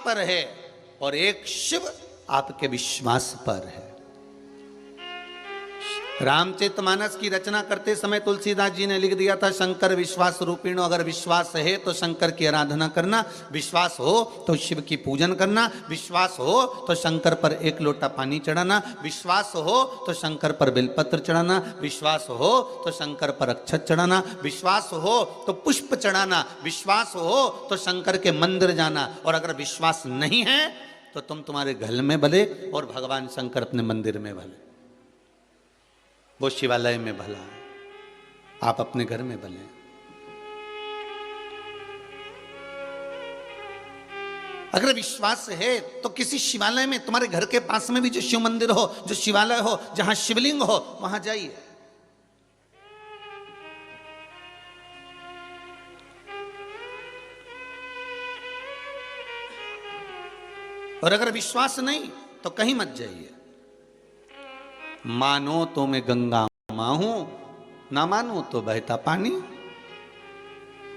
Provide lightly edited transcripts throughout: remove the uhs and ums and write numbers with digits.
पर है और एक शिव आपके विश्वास पर है। रामचरितमानस की रचना करते समय तुलसीदास जी ने लिख दिया था, शंकर विश्वास रूपिणो, अगर विश्वास है तो शंकर की आराधना करना, विश्वास हो तो शिव की पूजन करना, विश्वास हो तो शंकर पर एक लोटा पानी चढ़ाना, विश्वास हो तो शंकर पर बेलपत्र चढ़ाना, विश्वास हो तो शंकर पर अक्षत चढ़ाना, विश्वास हो तो पुष्प चढ़ाना, विश्वास हो तो शंकर के मंदिर जाना। और अगर विश्वास नहीं है तो तुम तुम्हारे घर में भले और भगवान शंकर अपने मंदिर में भले, वो शिवालय में भला है, आप अपने घर में भले। अगर विश्वास है तो किसी शिवालय में, तुम्हारे घर के पास में भी जो शिव मंदिर हो, जो शिवालय हो, जहां शिवलिंग हो, वहां जाइए। और अगर विश्वास नहीं तो कहीं मत जाइए। मानो तो मैं गंगा मां हूं, ना मानो तो बहता पानी।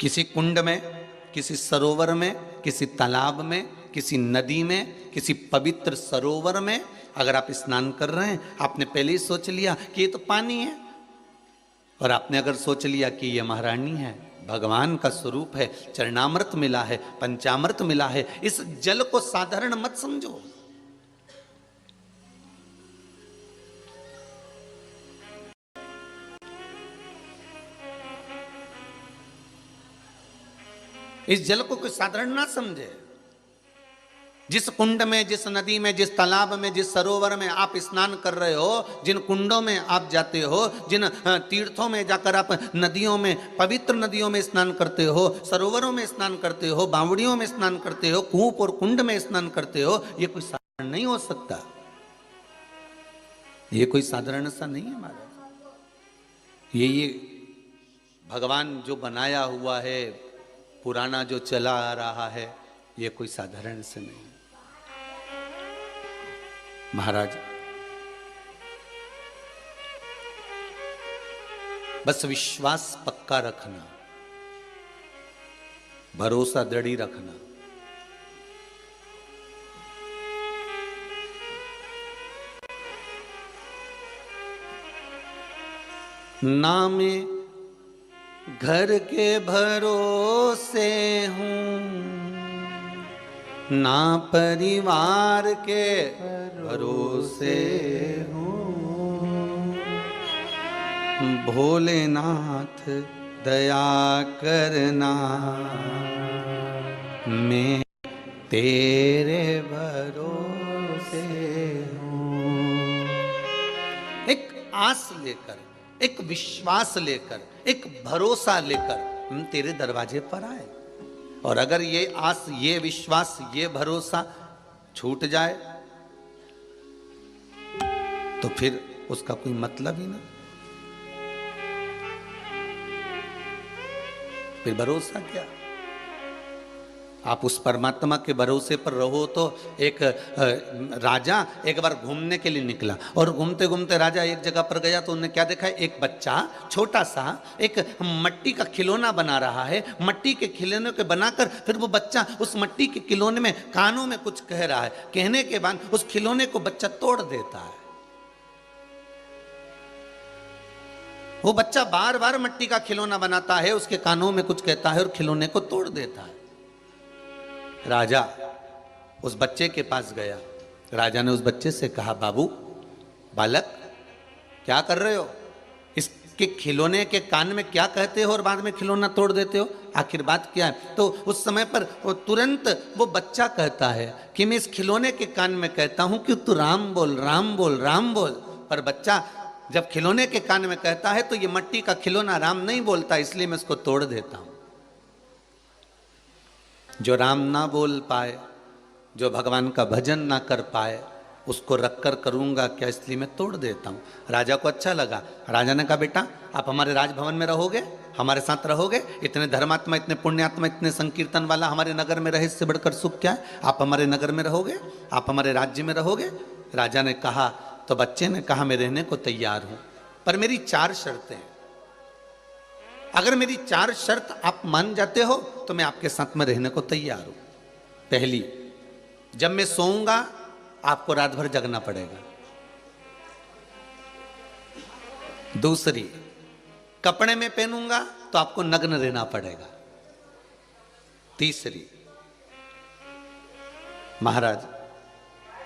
किसी कुंड में, किसी सरोवर में, किसी तालाब में, किसी नदी में, किसी पवित्र सरोवर में अगर आप स्नान कर रहे हैं, आपने पहले ही सोच लिया कि ये तो पानी है, और आपने अगर सोच लिया कि ये महारानी है, भगवान का स्वरूप है, चरणामृत मिला है, पंचामृत मिला है, इस जल को साधारण मत समझो। इस जल को कोई साधारण ना समझे। जिस कुंड में, जिस नदी में, जिस तालाब में, जिस सरोवर में आप स्नान कर रहे हो, जिन कुंडों में आप जाते हो, जिन तीर्थों में जाकर आप नदियों में, पवित्र नदियों में स्नान करते हो, सरोवरों में स्नान करते हो, बावड़ियों में स्नान करते हो, कूप और कुंड में स्नान करते हो, ये कोई साधारण नहीं हो सकता। ये कोई साधारण सा नहीं है महाराज। ये भगवान जो बनाया हुआ है, पुराना जो चला आ रहा है, ये कोई साधारण से नहीं महाराज। बस विश्वास पक्का रखना, भरोसा दृढ़ रखना। ना मैं घर के भरोसे हूँ, ना परिवार के भरोसे हूँ, भोलेनाथ दया करना, मैं तेरे भरोसे हूँ। एक आस लेकर, एक विश्वास लेकर, एक भरोसा लेकर हम तेरे दरवाजे पर आए। और अगर ये आस, ये विश्वास, ये भरोसा छूट जाए तो फिर उसका कोई मतलब ही ना। फिर भरोसा क्या? आप उस परमात्मा के भरोसे पर रहो। तो एक राजा एक बार घूमने के लिए निकला, और घूमते घूमते राजा एक जगह पर गया तो उन्हें क्या देखा, एक बच्चा छोटा सा एक मट्टी का खिलौना बना रहा है। मट्टी के खिलौने के बनाकर फिर वो बच्चा उस मट्टी के खिलौने में कानों में कुछ कह रहा है। कहने के बाद उस खिलौने को बच्चा तोड़ देता है। वो बच्चा बार बार मट्टी का खिलौना बनाता है, उसके कानों में कुछ कहता है और खिलौने को तोड़ देता है। राजा उस बच्चे के पास गया। राजा ने उस बच्चे से कहा, बाबू, बालक, क्या कर रहे हो? इसके खिलौने के कान में क्या कहते हो और बाद में खिलौना तोड़ देते हो? आखिर बात क्या है? तो उस समय पर तुरंत वो बच्चा कहता है कि मैं इस खिलौने के कान में कहता हूं कि तू राम बोल, राम बोल, राम बोल। पर बच्चा जब खिलौने के कान में कहता है तो ये मट्टी का खिलौना राम नहीं बोलता, इसलिए मैं इसको तोड़ देता हूं। जो राम ना बोल पाए, जो भगवान का भजन ना कर पाए, उसको रखकर करूंगा क्या, इसलिए मैं तोड़ देता हूं। राजा को अच्छा लगा। राजा ने कहा, बेटा, आप हमारे राजभवन में रहोगे, हमारे साथ रहोगे? इतने धर्मात्मा, इतने पुण्यात्मा, इतने संकीर्तन वाला हमारे नगर में रहे, इससे बढ़कर सुख क्या है? आप हमारे नगर में रहोगे, आप हमारे राज्य में रहोगे? राजा ने कहा, तो बच्चे ने कहा, मैं रहने को तैयार हूं, पर मेरी 4 शर्तें हैं। अगर मेरी 4 शर्त आप मान जाते हो तो मैं आपके साथ में रहने को तैयार हूं। पहली, जब मैं सोऊंगा आपको रात भर जगना पड़ेगा। दूसरी, कपड़े में पहनूंगा तो आपको नग्न रहना पड़ेगा। तीसरी, महाराज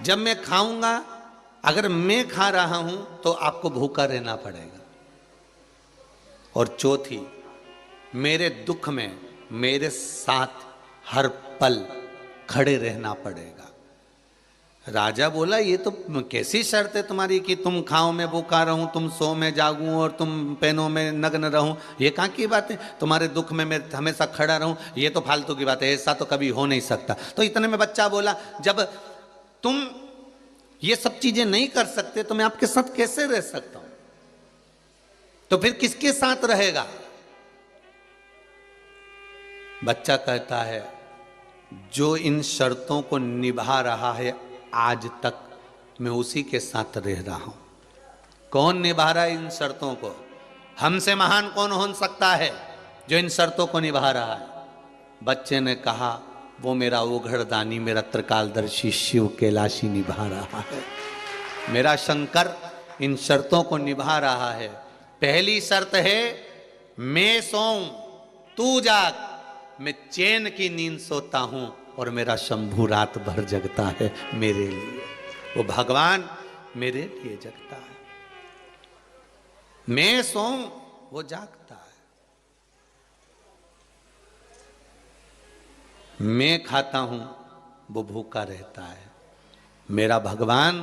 जब मैं खाऊंगा, अगर मैं खा रहा हूं तो आपको भूखा रहना पड़ेगा। और चौथी, मेरे दुख में मेरे साथ हर पल खड़े रहना पड़ेगा। राजा बोला, ये तो कैसी शर्त है तुम्हारी कि तुम खाओ मैं भूखा रहूं, तुम सो में जागूं और तुम पहनो में नग्न रहूं। ये कहाँ की बात है? तुम्हारे दुख में मैं हमेशा खड़ा रहूं, ये तो फालतू की बात है, ऐसा तो कभी हो नहीं सकता। तो इतने में बच्चा बोला, जब तुम ये सब चीजें नहीं कर सकते तो मैं आपके साथ कैसे रह सकता हूं? तो फिर किसके साथ रहेगा? बच्चा कहता है, जो इन शर्तों को निभा रहा है आज तक, मैं उसी के साथ रह रहा हूं। कौन निभा रहा है इन शर्तों को? हमसे महान कौन हो सकता है जो इन शर्तों को निभा रहा है? बच्चे ने कहा, वो मेरा ओघड़दानी, मेरा त्रिकालदर्शी शिव कैलाशी निभा रहा है। मेरा शंकर इन शर्तों को निभा रहा है। पहली शर्त है, मैं सोऊं तू जाग, मैं चैन की नींद सोता हूं और मेरा शंभू रात भर जगता है मेरे लिए। वो भगवान मेरे लिए जगता है। मैं सोऊं वो जागता है। मैं खाता हूं वो भूखा रहता है। मेरा भगवान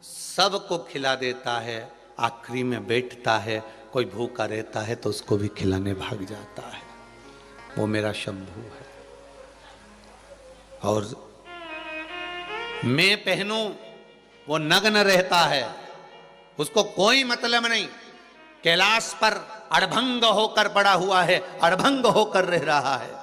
सबको खिला देता है, आखिरी में बैठता है, कोई भूखा रहता है तो उसको भी खिलाने भाग जाता है। वो मेरा शंभू है। और मैं पहनूं वो नग्न रहता है, उसको कोई मतलब नहीं। कैलाश पर अड़भंग होकर पड़ा हुआ है, अड़भंग होकर रह रहा है।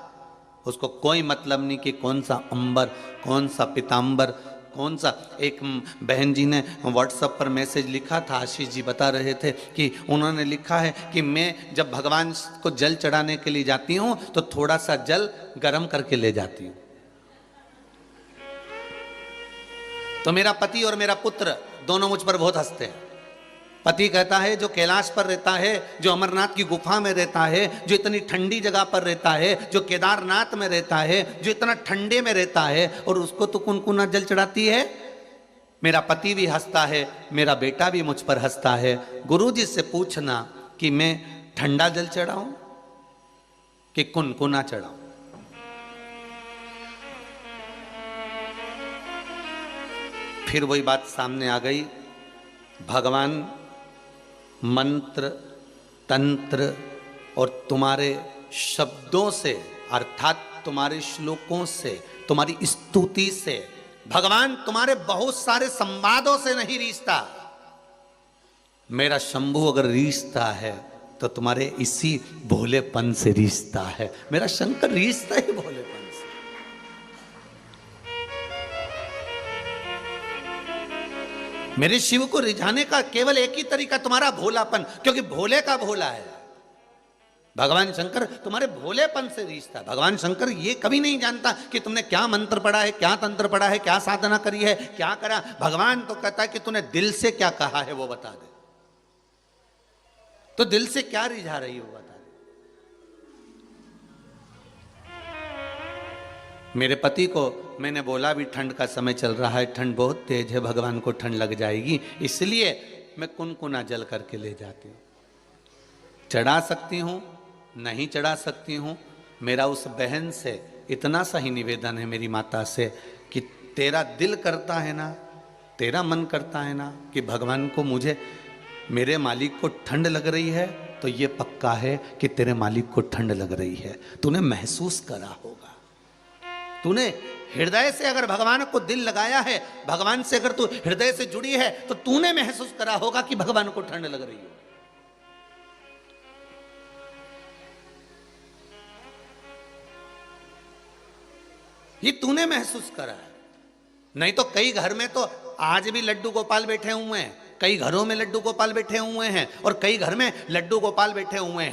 उसको कोई मतलब नहीं कि कौन सा अंबर, कौन सा पीतांबर, कौन सा। एक बहन जी ने व्हाट्सएप पर मैसेज लिखा था, आशीष जी बता रहे थे कि उन्होंने लिखा है कि मैं जब भगवान को जल चढ़ाने के लिए जाती हूँ तो थोड़ा सा जल गर्म करके ले जाती हूँ। तो मेरा पति और मेरा पुत्र दोनों मुझ पर बहुत हंसते हैं। पति कहता है, जो कैलाश पर रहता है, जो अमरनाथ की गुफा में रहता है, जो इतनी ठंडी जगह पर रहता है, जो केदारनाथ में रहता है, जो इतना ठंडे में रहता है, और उसको तो कुनकुना जल चढ़ाती है। मेरा पति भी हंसता है, मेरा बेटा भी मुझ पर हंसता है। गुरुजी से पूछना कि मैं ठंडा जल चढ़ाऊं कि कुनकुना चढ़ाऊं? फिर वही बात सामने आ गई। भगवान मंत्र, तंत्र और तुम्हारे शब्दों से, अर्थात तुम्हारे श्लोकों से, तुम्हारी स्तुति से, भगवान तुम्हारे बहुत सारे संवादों से नहीं रीझता। मेरा शंभू अगर रीझता है तो तुम्हारे इसी भोलेपन से रीझता है। मेरा शंकर रीझता ही भोलेपन से। मेरे शिव को रिझाने का केवल एक ही तरीका, तुम्हारा भोलापन, क्योंकि भोले का भोला है। भगवान शंकर तुम्हारे भोलेपन से रीझता है। भगवान शंकर ये कभी नहीं जानता कि तुमने क्या मंत्र पढ़ा है, क्या तंत्र पढ़ा है, क्या साधना करी है, क्या करा। भगवान तो कहता है कि तूने दिल से क्या कहा है वो बता दे। तो दिल से क्या रिझा रही है वो बता दे। मेरे पति को मैंने बोला, भी ठंड का समय चल रहा है, ठंड बहुत तेज है, भगवान को ठंड लग जाएगी, इसलिए मैं कुनकुना जल करके ले जाती हूँ। चढ़ा सकती हूँ, नहीं चढ़ा सकती हूँ। मेरा उस बहन से इतना सा ही निवेदन है, मेरी माता से, कि तेरा दिल करता है ना, तेरा मन करता है ना कि भगवान को, मुझे, मेरे मालिक को ठंड लग रही है, तो ये पक्का है कि तेरे मालिक को ठंड लग रही है। तूने महसूस करा होगा। तूने हृदय से अगर भगवान को दिल लगाया है, भगवान से अगर तू हृदय से जुड़ी है, तो तूने महसूस करा होगा कि भगवान को ठंड लग रही है। ये तूने महसूस करा है। नहीं तो कई घर में तो आज भी लड्डू गोपाल बैठे हुए हैं, कई घरों में लड्डू गोपाल बैठे हुए हैं, और कई घर में लड्डू गोपाल बैठे हुए हैं।